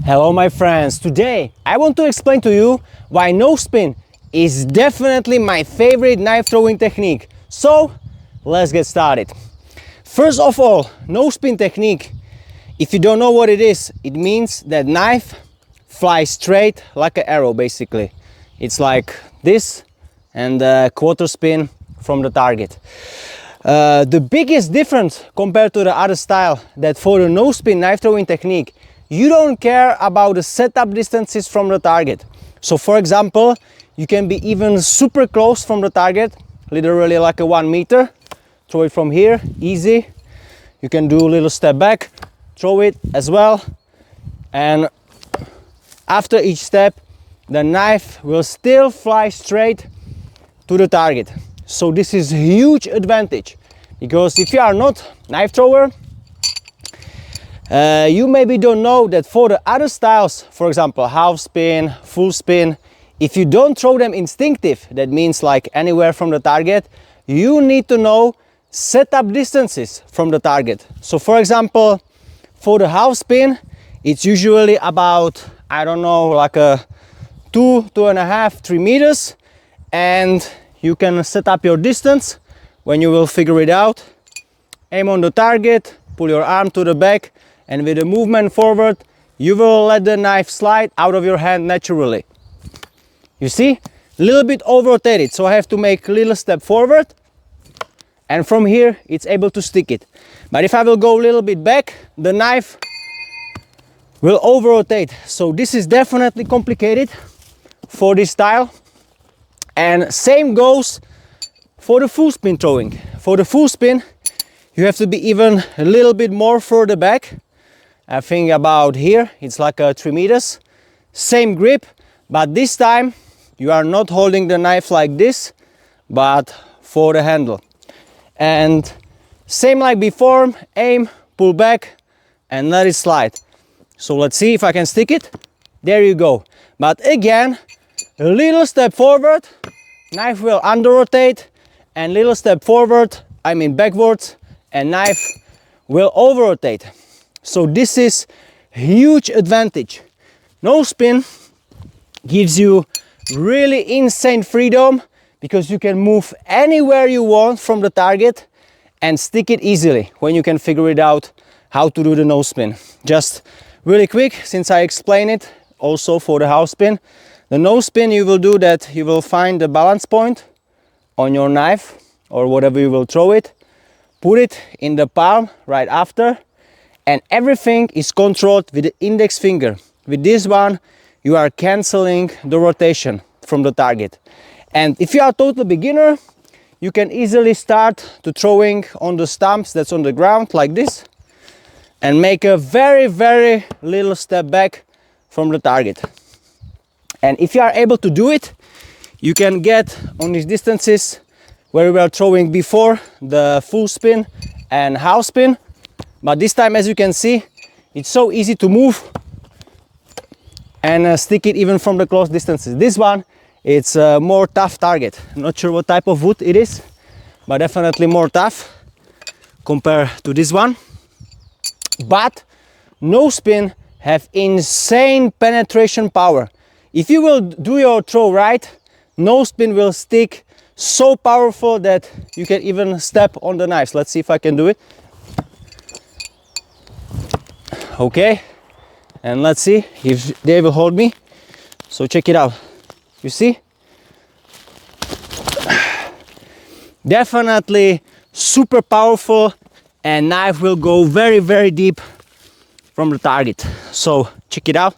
Hello my friends, today I want to explain to you why no spin is definitely my favorite knife throwing technique. So let's get started. First of all, no spin technique, if you don't know what it is, it means that knife flies straight like an arrow basically. It's like this and a quarter spin from the target. The biggest difference compared to the other style, that for the no spin knife throwing technique you don't care about the setup distances from the target. So for example, you can be even super close from the target, literally like a 1 meter, throw it from here, easy. You can do a little step back, throw it as well, and after each step the knife will still fly straight to the target. So this is a huge advantage, because if you are not knife thrower, you maybe don't know that for the other styles, for example half spin, full spin, if you don't throw them instinctive, that means like anywhere from the target, you need to know setup distances from the target. So for example, for the half spin, it's usually about, I don't know, like a 2.5, 3 meters, and you can set up your distance when you will figure it out. Aim on the target, pull your arm to the back, and with a movement forward you will let the knife slide out of your hand naturally. You see, a little bit over rotated, so I have to make a little step forward, and from here it's able to stick it. But if I will go a little bit back, the knife will over rotate. So this is definitely complicated for this style. And same goes for the full spin throwing. For the full spin you have to be even a little bit more further back. I think about here, it's like 3 meters. Same grip, but this time you are not holding the knife like this, but for the handle. And same like before, aim, pull back, and let it slide. So let's see if I can stick it. There you go. But again, a little step forward, knife will under rotate, and little step forward, I mean backwards, and knife will over rotate. So this is huge advantage. No spin gives you really insane freedom, because you can move anywhere you want from the target and stick it easily when you can figure it out how to do the no spin. Just really quick, since I explain it also for the half spin. The no spin, you will do that, you will find the balance point on your knife or whatever you will throw it, put it in the palm right after, and everything is controlled with the index finger. With this one you are canceling the rotation from the target. And if you are a total beginner, you can easily start to throwing on the stumps that's on the ground like this, and make a very little step back from the target. And if you are able to do it, you can get on these distances where we were throwing before, the full spin and half spin. But this time, as you can see, it's so easy to move and stick it even from the close distances. This one, it's a more tough target. I'm not sure what type of wood it is, but definitely more tough compared to this one. But no spin have insane penetration power. If you will do your throw right, no spin will stick so powerful that you can even step on the knives. Let's see if I can do it. Okay, and let's see if they will hold me. So check it out. You see? Definitely super powerful, and knife will go very deep from the target. So check it out.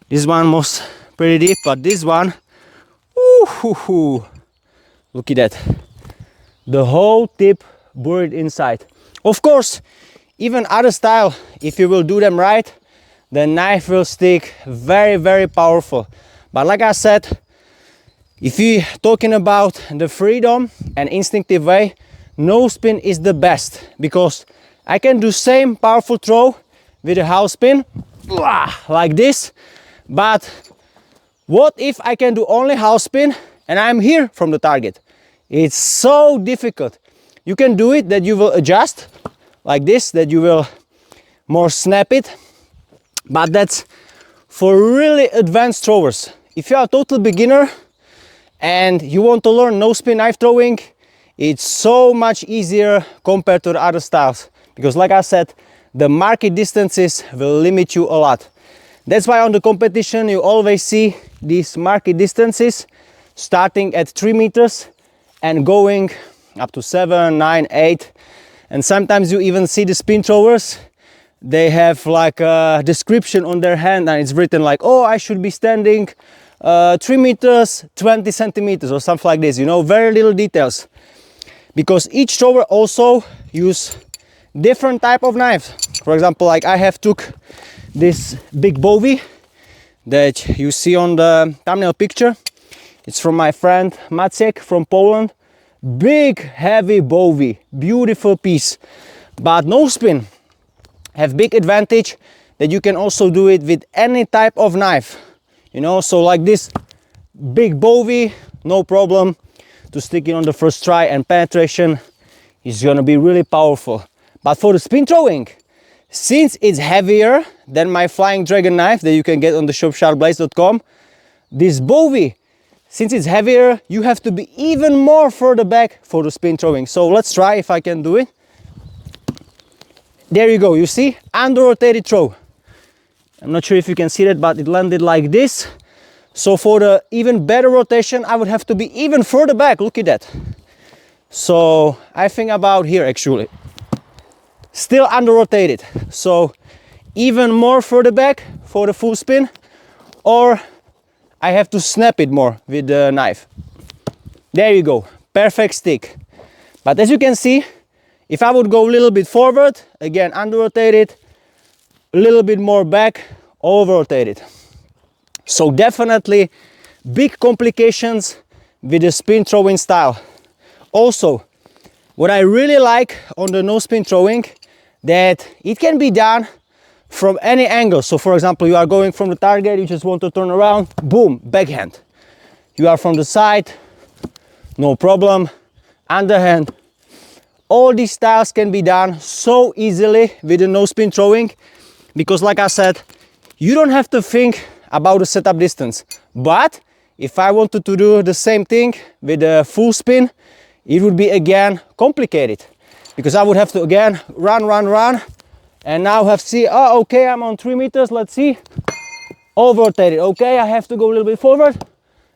This one was pretty deep, but this one, look at that. The whole tip buried inside. Of course, even other style, if you will do them right, the knife will stick very powerful. But like I said, if you're talking about the freedom and instinctive way, no spin is the best, because I can do same powerful throw with a half spin like this. But what if I can do only half spin and I'm here from the target? It's so difficult. You can do it that you will adjust like this, that you will more snap it, but that's for really advanced throwers. If you are a total beginner and you want to learn no spin knife throwing, it's so much easier compared to the other styles, because like I said, the market distances will limit you a lot. That's why on the competition you always see these market distances starting at 3 meters and going up to 7, 9, 8. And sometimes you even see the spin throwers, they have like a description on their hand and it's written like, oh, I should be standing 3 meters, 20 centimeters or something like this, you know, very little details. Because each thrower also use different type of knives. For example, like I have took this big Bowie that you see on the thumbnail picture. It's from my friend Maciek from Poland. Big heavy Bowie, beautiful piece. But no spin have big advantage that you can also do it with any type of knife, you know. So like this big Bowie, no problem to stick it on the first try, and penetration is gonna be really powerful. But for the spin throwing, since it's heavier than my Flying Dragon knife that you can get on the shop sharpblades.com, this Bowie, since it's heavier, you have to be even more further back for the spin throwing. So let's try if I can do it. There you go, you see, under rotated throw. I'm not sure if you can see that, but it landed like this. So for the even better rotation, I would have to be even further back. Look at that. So I think about here actually. Still under rotated. So even more further back for the full spin, or I have to snap it more with the knife. There you go, perfect stick. But as you can see, if I would go a little bit forward, again under rotated, a little bit more back, over rotated. So definitely big complications with the spin throwing style. Also, what I really like on the no spin throwing, that it can be done from any angle. So for example, you are going from the target, you just want to turn around, boom, backhand. You are from the side, no problem, underhand. All these styles can be done so easily with the no spin throwing, because like I said, you don't have to think about the setup distance. But if I wanted to do the same thing with a full spin, it would be again complicated, because I would have to again run, and now have to see, oh, okay, I'm on 3 meters, let's see, over rotated, okay, I have to go a little bit forward,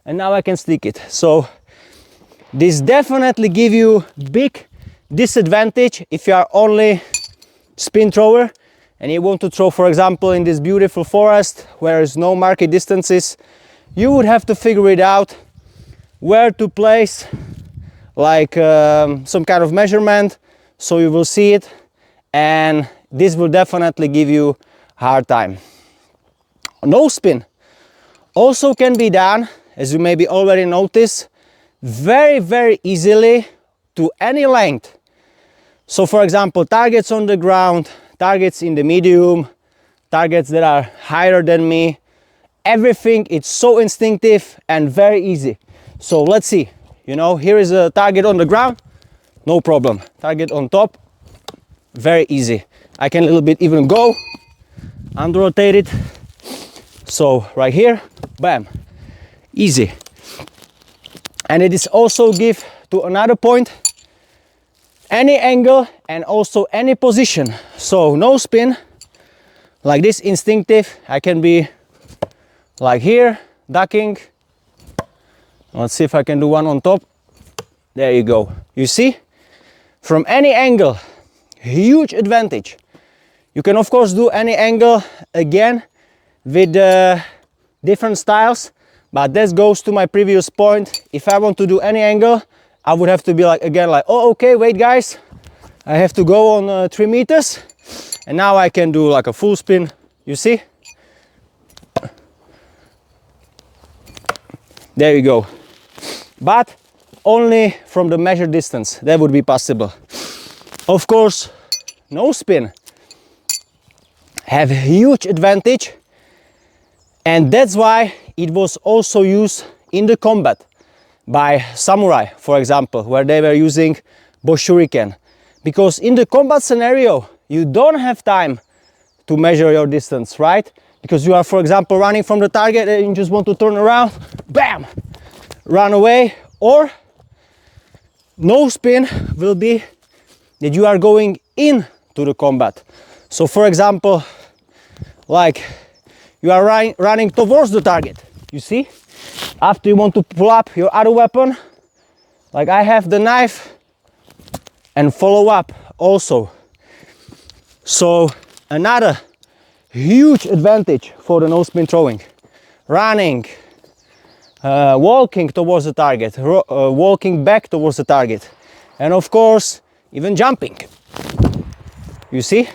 and now I can stick it. So this definitely give you big disadvantage if you are only spin thrower and you want to throw, for example, in this beautiful forest where there's no market distances. You would have to figure it out where to place like some kind of measurement so you will see it, and this will definitely give you hard time. No spin also can be done, as you maybe already noticed, very easily to any length. So for example, targets on the ground, targets in the medium, targets that are higher than me, everything, it's so instinctive and very easy. So let's see, you know, here is a target on the ground, no problem. Target on top, very easy. I can a little bit even go under rotated. So right here, bam, easy. And it is also give to another point, any angle and also any position. So no spin, like this, instinctive. I can be like here, ducking. Let's see if I can do one on top. There you go. You see, from any angle, huge advantage. You can of course do any angle again with different styles, but that goes to my previous point. If I want to do any angle, I would have to be like, again, like, oh, okay, wait guys, I have to go on 3 meters, and now I can do like a full spin, you see? There you go. But only from the measured distance, that would be possible. Of course, no spin have a huge advantage, and that's why it was also used in the combat by samurai, for example, where they were using bow shuriken. Because in the combat scenario, you don't have time to measure your distance, right? Because you are, for example, running from the target and you just want to turn around, bam, run away. Or no spin will be that you are going into the combat. So for example, like you are running towards the target, you see? After you want to pull up your other weapon, like I have the knife, and follow up also. So another huge advantage for the no spin throwing. Running, walking towards the target, walking back towards the target, and of course even jumping. You see?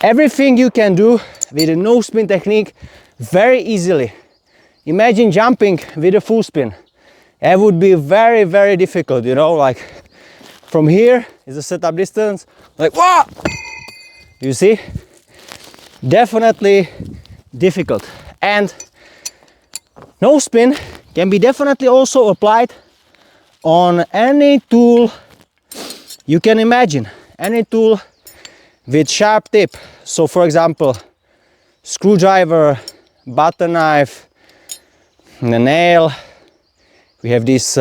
Everything you can do with a no spin technique very easily. Imagine jumping with a full spin. It would be very, very difficult, you know, like from here is the setup distance, like wow! You see? Definitely difficult. And no spin can be definitely also applied on any tool you can imagine. Any tool with sharp tip. So for example, screwdriver, butter knife, the nail. We have these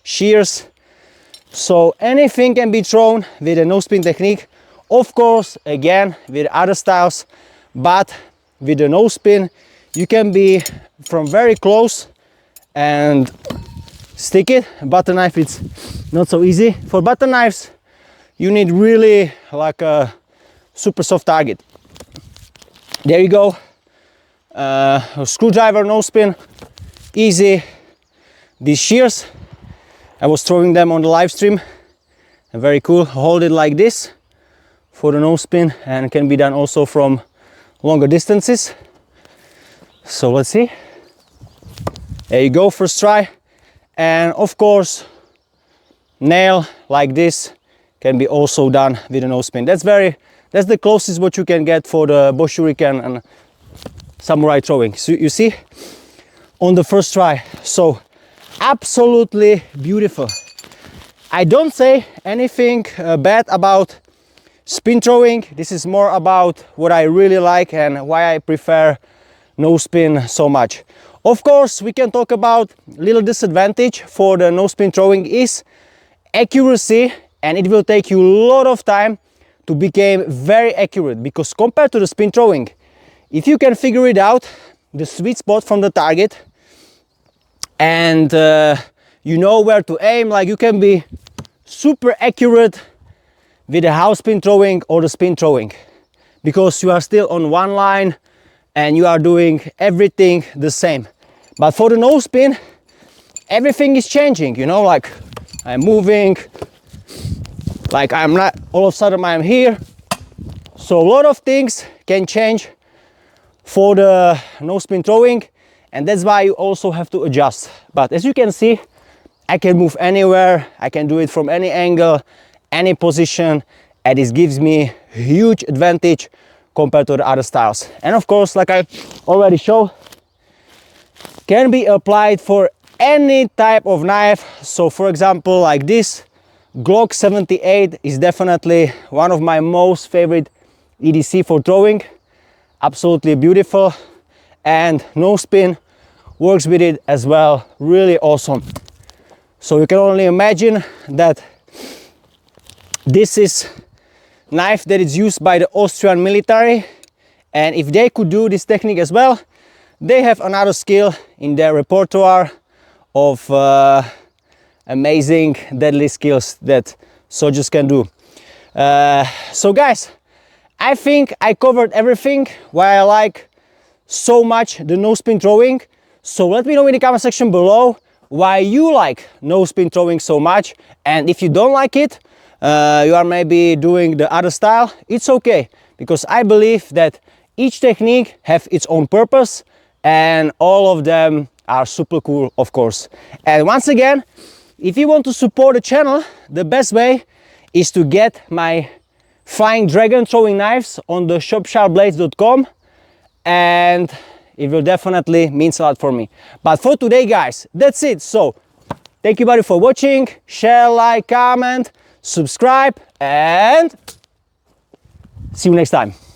shears. So anything can be thrown with a no spin technique. Of course, again, with other styles, but with the no spin, you can be from very close and stick it. Butter knife, it's not so easy. For butter knives, you need really like a super soft target. There you go. A screwdriver, no spin, easy. These shears, I was throwing them on the live stream, and very cool. Hold it like this for the no spin, and it can be done also from longer distances. So let's see. There you go, first try. And of course, nail like this can be also done with a no spin. That's the closest what you can get for the bow shuriken and samurai throwing. So you see, on the first try. So absolutely beautiful. I don't say anything bad about spin throwing. This is more about what I really like and why I prefer no spin so much. Of course, we can talk about little disadvantage for the no spin throwing is accuracy, and it will take you a lot of time to become very accurate, because compared to the spin throwing, if you can figure it out, the sweet spot from the target, and you know where to aim, like you can be super accurate with the house spin throwing or the spin throwing, because you are still on one line and you are doing everything the same. But for the no spin, everything is changing, you know, like I'm moving, like I'm not, all of a sudden I'm here. So a lot of things can change for the no spin throwing, and that's why you also have to adjust. But as you can see, I can move anywhere, I can do it from any angle, any position, and this gives me huge advantage compared to the other styles. And of course, like I already showed, can be applied for any type of knife. So for example, like this Glock 78 is definitely one of my most favorite EDC for throwing. Absolutely beautiful, and no spin works with it as well, really awesome. So you can only imagine that this is knife that is used by the Austrian military, and if they could do this technique as well, they have another skill in their repertoire of amazing deadly skills that soldiers can do. So guys, I think I covered everything why I like so much the no spin throwing. So let me know in the comment section below why you like no spin throwing so much, and if you don't like it, you are maybe doing the other style, it's okay, because I believe that each technique have its own purpose and all of them are super cool, of course. And once again, if you want to support the channel, the best way is to get my Flying Dragon throwing knives on the shopsharpblades.com, and it will definitely mean a lot for me. But for today, guys, that's it. So thank you everybody for watching. Share, like, comment, subscribe, and See you next time.